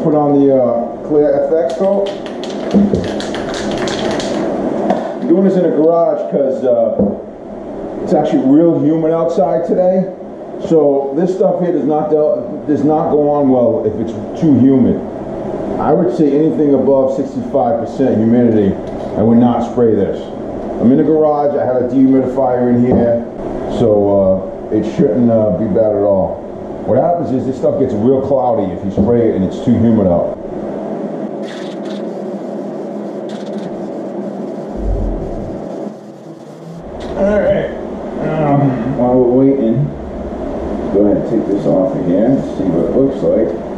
put on the clear FX coat. I'm doing this in a garage because it's actually real humid outside today. So this stuff here does not go on well if it's too humid. I would say anything above 65% humidity, I would not spray this. I'm in the garage, I have a dehumidifier in here, so it shouldn't be bad at all. What happens is this stuff gets real cloudy if you spray it and it's too humid out. Alright, while we're waiting, go ahead and take this off of here and see what it looks like.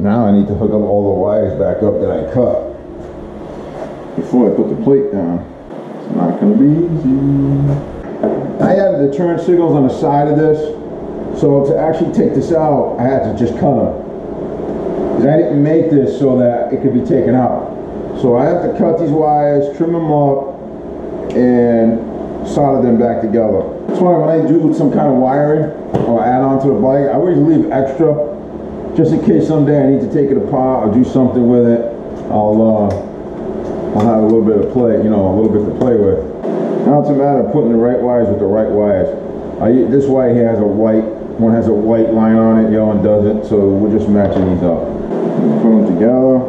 Now I need to hook up all the wires back up that I cut before I put the plate down. It's not going to be easy. I added the turn signals on the side of this, so to actually take this out, I had to just cut them. Because I didn't make this so that it could be taken out. So I have to cut these wires, trim them up, and solder them back together. That's why when I do some kind of wiring or add on to the bike, I always leave extra. Just in case someday I need to take it apart or do something with it, I'll have a little bit of play, you know, a little bit to play with. Now it's a matter of putting the right wires with the right wires. This wire here has a white, one has a white line on it, the other one doesn't, so we're just matching these up. Put them together,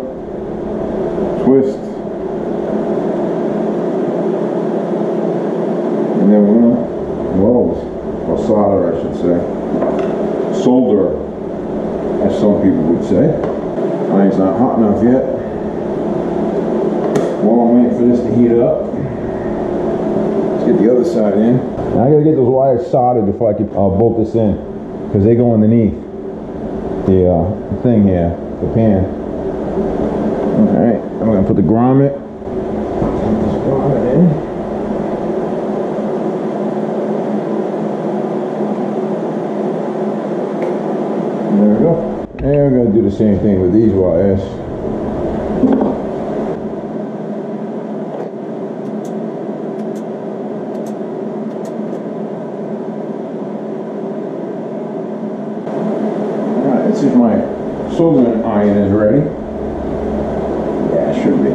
twist, and then we're gonna weld, or solder I should say. Solder, as some people would say. Iron's not hot enough yet. While I'm waiting for this to heat up, let's get the other side in. Now I gotta get those wires soldered before I can bolt this in, because they go underneath the thing here, the pan. Alright, I'm gonna put the grommet. Put this grommet in. There we go. And we're going to do the same thing with these wires. Alright, let's see if my soldering iron is ready. Yeah, it should be.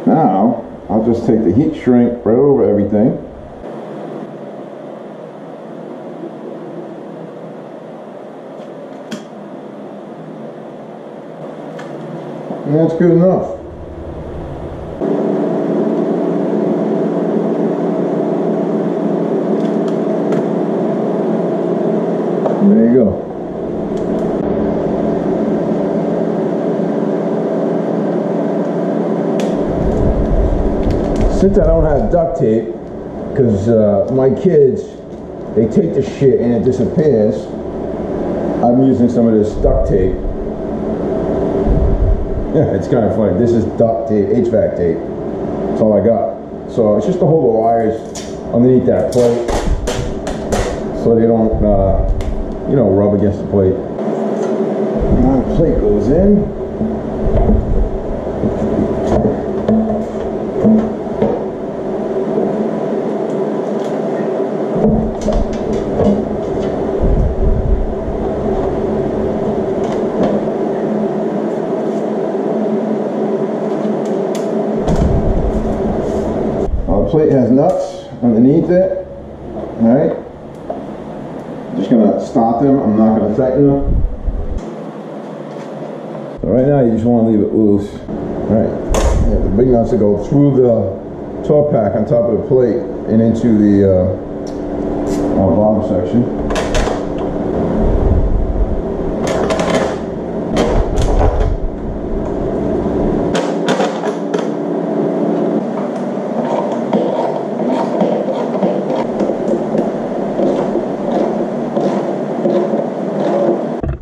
Now, I'll just take the heat shrink right over everything. And that's good enough. There you go. Since I don't have duct tape, because my kids, they take the shit and it disappears, I'm using some of this duct tape. Yeah, it's kind of funny. This is duct tape, HVAC tape. That's all I got. So it's just to hold the wires underneath that plate so they don't, you know, rub against the plate. Now the plate goes in. Plate has nuts underneath it. Alright, just gonna stop them, I'm not gonna tighten them. So right now you just want to leave it loose. Alright, the big nuts that go through the Tour-Pak on top of the plate and into the bottom section.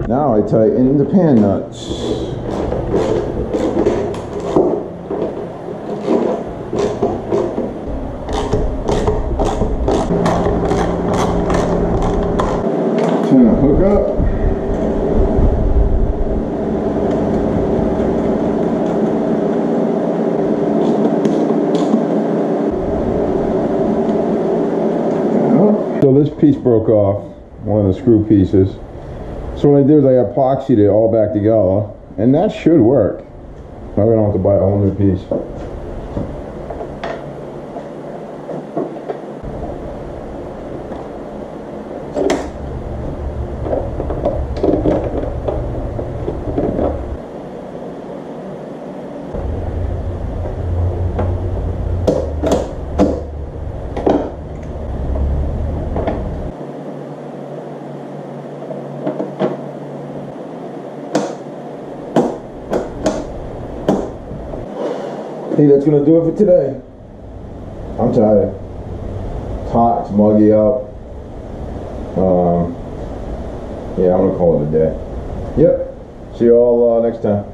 Now I tighten the pan nuts. up. So this piece broke off, one of the screw pieces. So what I did is I epoxied it all back together, and that should work. Now we don't have to buy a whole new piece. Hey, that's gonna do it for today. I'm tired. It's hot, it's muggy out. Yeah, I'm gonna call it a day. Yep. See you all next time.